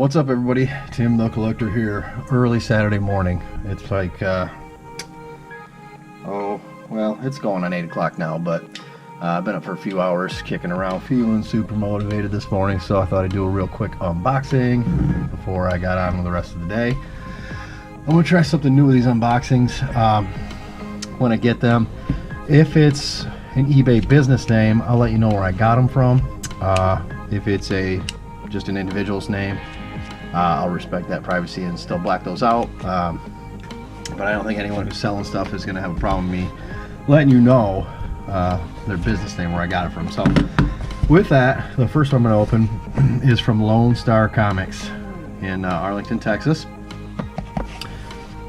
What's up, everybody? Tim the Collector here. Early Saturday morning. It's like, it's going on 8 o'clock now, but I've been up for a few hours, kicking around, feeling super motivated this morning, so I thought I'd do a real quick unboxing before I got on with the rest of the day. I'm going to try something new with these unboxings when I get them. If it's an eBay business name, I'll let you know where I got them from. If it's just an individual's name, I'll respect that privacy and still black those out. But I don't think anyone who's selling stuff is going to have a problem with me letting you know their business name, where I got it from. So with that, the first one I'm going to open is from Lone Star Comics in Arlington, Texas.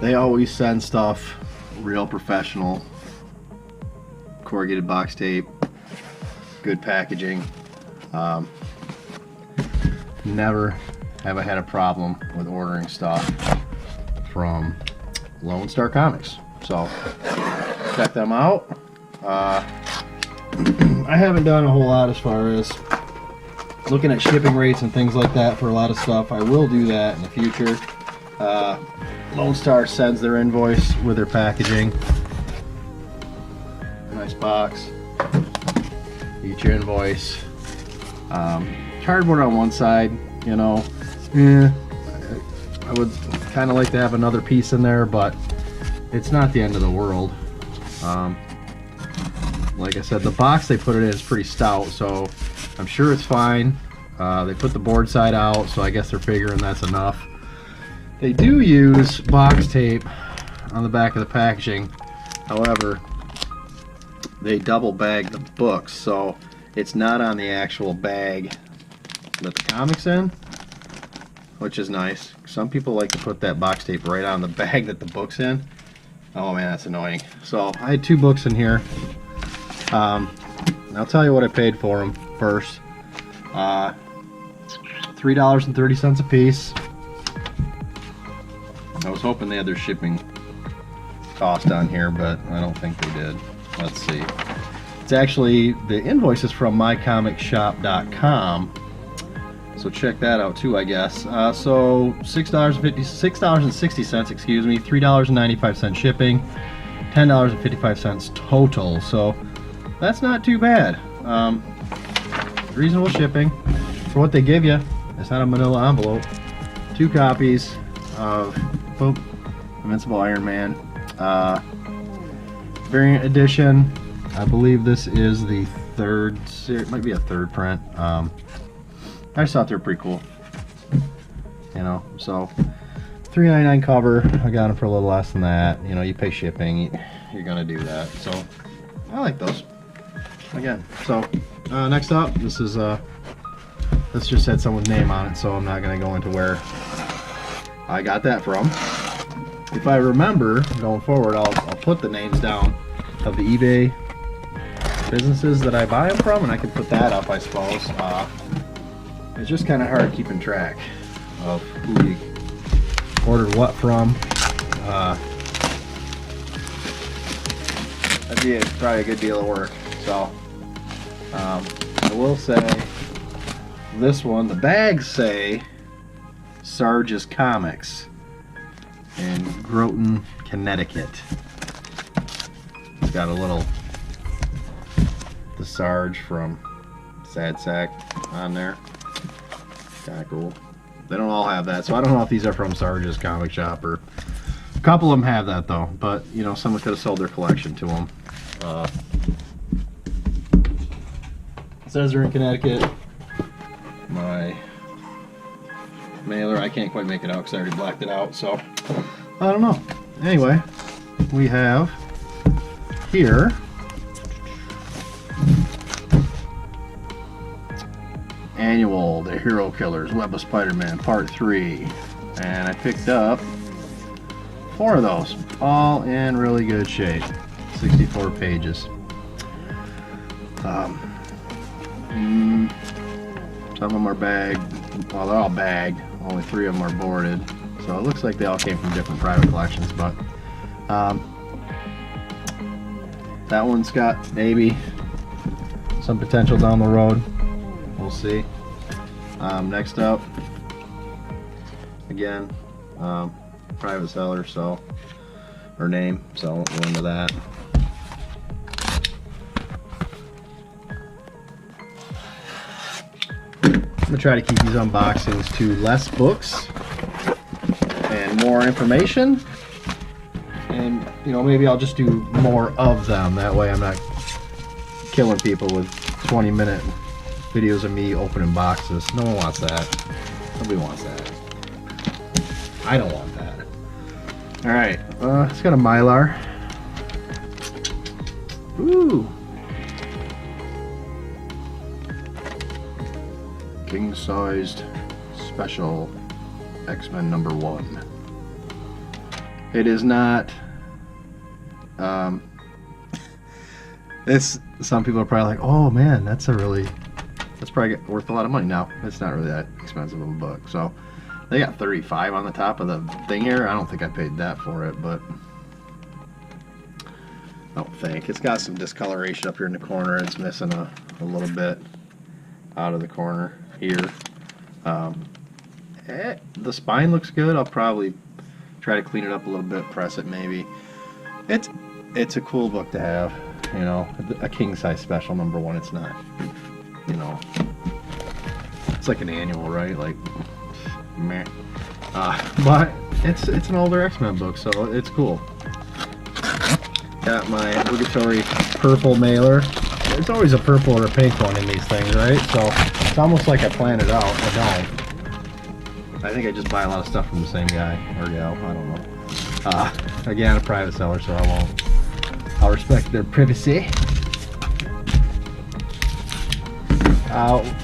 They always send stuff real professional, corrugated box tape, good packaging. Never have I had a problem with ordering stuff from Lone Star Comics, so check them out. I haven't done a whole lot as far as looking at shipping rates and things like that for a lot of stuff. I will do that in the future. Lone Star sends their invoice with their packaging. Nice box. Each invoice. Cardboard on one side, you know. I would kind of like to have another piece in there, but it's not the end of the world. Like I said, the box they put it in is pretty stout, so I'm sure it's fine. They put the board side out, so I guess they're figuring that's enough. They do use box tape on the back of the packaging. However, they double bag the books, so it's not on the actual bag that the comic's in, which is nice. Some people like to put that box tape right on the bag that the book's in. Oh man, that's annoying. So I had two books in here. I'll tell you what I paid for them first. $3.30 a piece. I was hoping they had their shipping cost on here, but I don't think they did. Let's see. It's actually, the invoice is from mycomicshop.com. So check that out too, I guess. So $6.60, excuse me, $3.95 shipping, $10.55 total. So that's not too bad. Reasonable shipping for what they give you. It's not a manila envelope. 2 copies of Invincible Iron Man variant edition. I believe this is the third series. It might be a third print. I just thought they were pretty cool, you know. So $3.99 cover. I got them for a little less than that. You know, you pay shipping, you're gonna do that. So I like those again. So next up, this is this just had someone's name on it, so I'm not gonna go into where I got that from. If I remember going forward, I'll put the names down of the eBay businesses that I buy them from, and I can put that up, I suppose. It's just kind of hard keeping track of who you ordered what from. That'd be probably a good deal of work. So I will say this one, the bags say Sarge's Comics in Groton, Connecticut. It's got a little the Sarge from Sad Sack on there. Kind of cool. They don't all have that, so I don't know if these are from Sarge's Comic Shop, or a couple of them have that though. But you know, someone could have sold their collection to them. It says they're in Connecticut. My mailer, I can't quite make it out because I already blacked it out, so I don't know. Anyway, we have here Annual, The Hero Killers, Web of Spider-Man, Part 3. And I picked up 4 of those, all in really good shape. 64 pages. Some of them are bagged. Well, they're all bagged. Only 3 of them are boarded. So it looks like they all came from different private collections, but that one's got maybe some potential down the road. We'll see. Next up, again, private seller, so her name, so I won't go into that. I'm gonna try to keep these unboxings to less books and more information, and you know, maybe I'll just do more of them. That way I'm not killing people with 20-minute videos of me opening boxes. No one wants that. Nobody wants that. I don't want that. Alright, it's got a Mylar. Ooh. King-sized special X-Men #1. It is not, it's, some people are probably like, oh man, that's probably worth a lot of money. No, it's not really that expensive of a book. So they got 35 on the top of the thing here. I don't think I paid that for it, but I don't think. It's got some discoloration up here in the corner. It's missing a little bit out of the corner here. The spine looks good. I'll probably try to clean it up a little bit, press it maybe. It's a cool book to have, you know, a king size special #1. It's not, you know, it's like an annual, right? Like, meh. But it's an older X-Men book, so it's cool. Got my obligatory purple mailer. There's always a purple or a pink one in these things, right? So it's almost like I planned it out. I don't. I think I just buy a lot of stuff from the same guy or gal. I don't know. Again, a private seller, so I won't. I'll respect their privacy.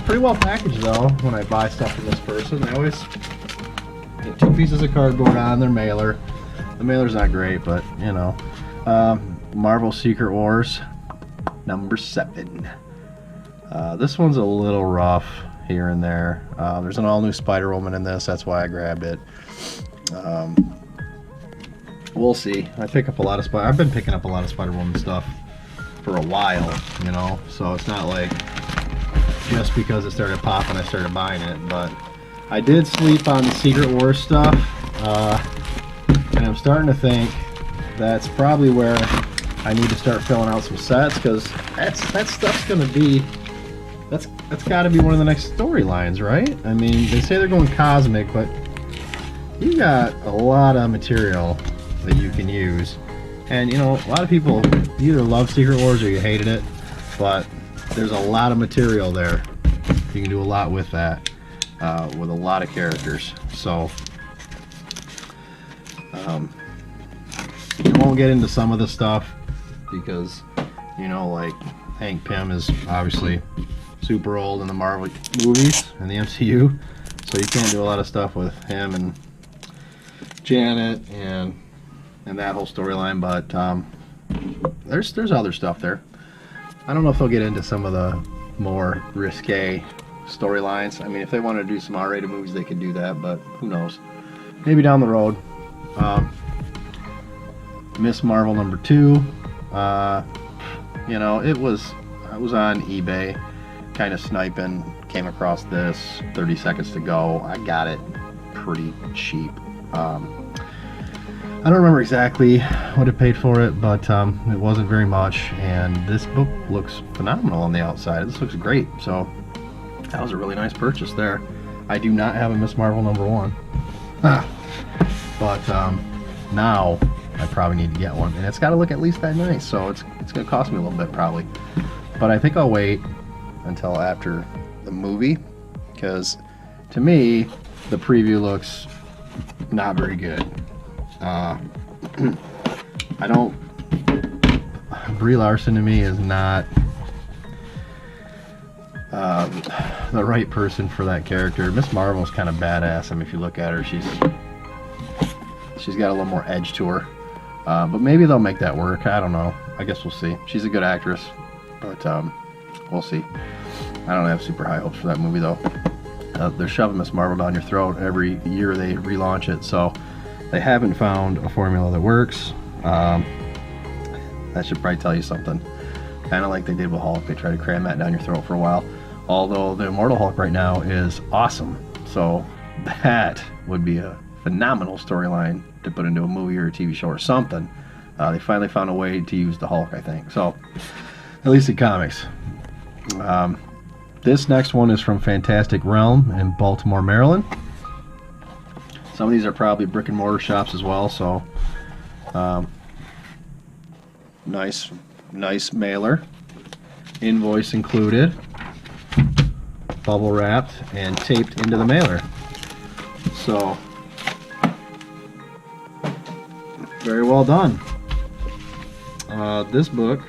Pretty well packaged though. When I buy stuff from this person, I always get 2 pieces of cardboard on their mailer. The mailer's not great, but you know. Marvel Secret Wars #7. This one's a little rough here and there. There's an all-new Spider-Woman in this. That's why I grabbed it. We'll see. I've been picking up a lot of Spider-Woman stuff for a while, you know. So it's not like just because it started popping I started buying it. But I did sleep on the Secret Wars stuff, and I'm starting to think that's probably where I need to start filling out some sets, because that stuff's gonna be, that's got to be one of the next storylines, right? I mean, they say they're going cosmic, but you got a lot of material that you can use, and you know, a lot of people either love Secret Wars or you hated it, but there's a lot of material there. You can do a lot with that, with a lot of characters. So we won't get into some of the stuff because, you know, like Hank Pym is obviously super old in the Marvel movies and the MCU, so you can't do a lot of stuff with him and Janet and that whole storyline. But there's other stuff there. I don't know if they'll get into some of the more risque storylines. I mean, if they want to do some R-rated movies, they could do that, but who knows? Maybe down the road. Miss Marvel #2. You know, I was on eBay kind of sniping, came across this, 30 seconds to go. I got it pretty cheap. I don't remember exactly what I paid for it, but it wasn't very much, and this book looks phenomenal on the outside. This looks great, so that was a really nice purchase there. I do not have a Miss Marvel #1, but now I probably need to get one, and it's got to look at least that nice, so it's going to cost me a little bit probably. But I think I'll wait until after the movie, because to me the preview looks not very good. Brie Larson to me is not the right person for that character. Miss Marvel's kind of badass. I mean, if you look at her, she's got a little more edge to her. But maybe they'll make that work. I don't know. I guess we'll see. She's a good actress, but we'll see. I don't have super high hopes for that movie though. They're shoving Miss Marvel down your throat every year they relaunch it, so they haven't found a formula that works. That should probably tell you something. Kind of like they did with Hulk. They tried to cram that down your throat for a while. Although the Immortal Hulk right now is awesome, so that would be a phenomenal storyline to put into a movie or a TV show or something. They finally found a way to use the Hulk, I think. So, at least in comics. This next one is from Fantastic Realm in Baltimore, Maryland. Some of these are probably brick and mortar shops as well, so nice mailer. Invoice included. Bubble wrapped and taped into the mailer. So, very well done. This book,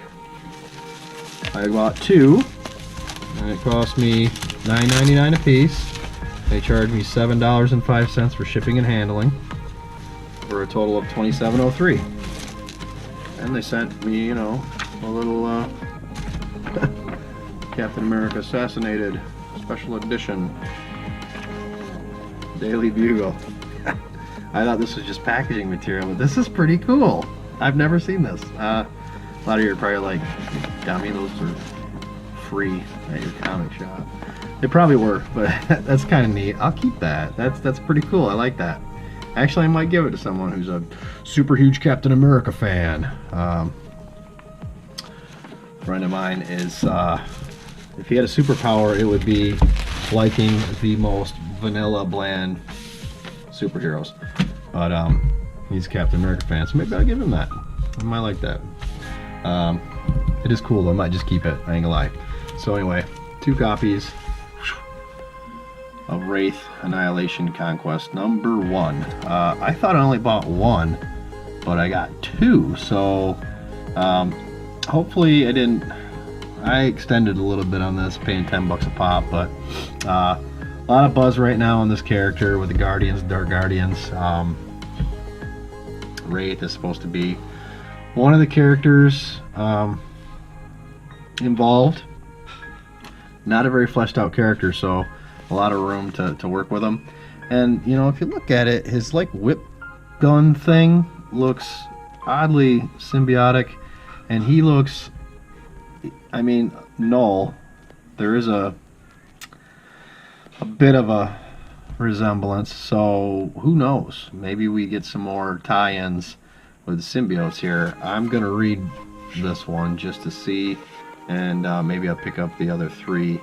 I bought 2, and it cost me $9.99 a piece. They charged me $7.05 for shipping and handling, for a total of $27.03. And they sent me, you know, a little Captain America Assassinated Special Edition Daily Bugle. I thought this was just packaging material, but this is pretty cool. I've never seen this. A lot of you are probably like, dummy, those are free at your comic shop. They probably were, but that's kind of neat. I'll keep that. That's pretty cool. I like that. Actually, I might give it to someone who's a super huge Captain America fan. A friend of mine is, if he had a superpower, it would be liking the most vanilla, bland superheroes. But he's a Captain America fan, so maybe I'll give him that. I might like that. It is cool though. I might just keep it. I ain't gonna lie. So anyway, 2 copies of Wraith Annihilation Conquest number 1. I thought I only bought 1, but I got 2. So hopefully I extended a little bit on this, paying $10 a pop, but a lot of buzz right now on this character with the Guardians, Dark Guardians. Wraith is supposed to be one of the characters involved. Not a very fleshed out character, so a lot of room to work with him. And you know, if you look at it, his like whip gun thing looks oddly symbiotic, and he looks, I mean, Null, there is a bit of a resemblance, so who knows, maybe we get some more tie-ins with symbiotes here. I'm gonna read this one just to see, and maybe I'll pick up the other 3,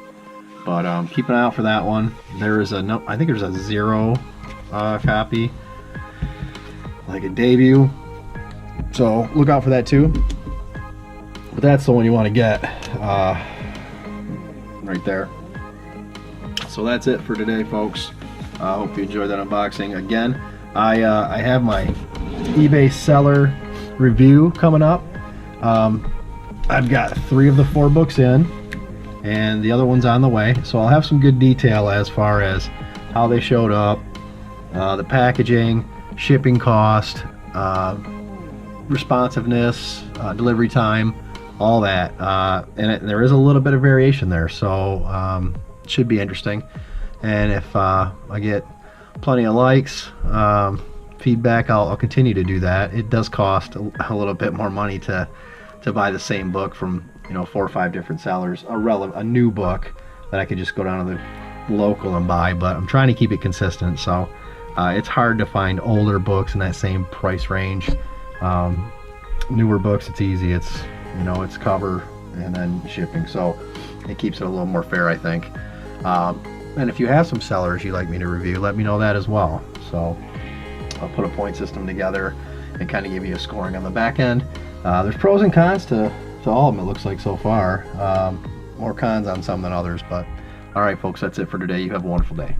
but keep an eye out for that one. There is I think there's a 0 copy, like a debut, so look out for that too. But that's the one you want to get right there. So that's it for today, folks. I hope you enjoyed that unboxing. Again, I have my eBay seller review coming up. I've got 3 of the 4 books in, and the other one's on the way. So I'll have some good detail as far as how they showed up, the packaging, shipping cost, responsiveness, delivery time, all that. And there is a little bit of variation there, so it should be interesting. And if I get plenty of likes, feedback, I'll continue to do that. It does cost a little bit more money to buy the same book from, you know, 4 or 5 different sellers, a new book that I could just go down to the local and buy, but I'm trying to keep it consistent. So it's hard to find older books in that same price range. Newer books, it's easy. It's, you know, it's cover and then shipping, so it keeps it a little more fair, I think. And if you have some sellers you'd like me to review, let me know that as well. So I'll put a point system together and kind of give you a scoring on the back end. There's pros and cons to all of them, it looks like so far. More cons on some than others, but all right, folks, that's it for today. You have a wonderful day.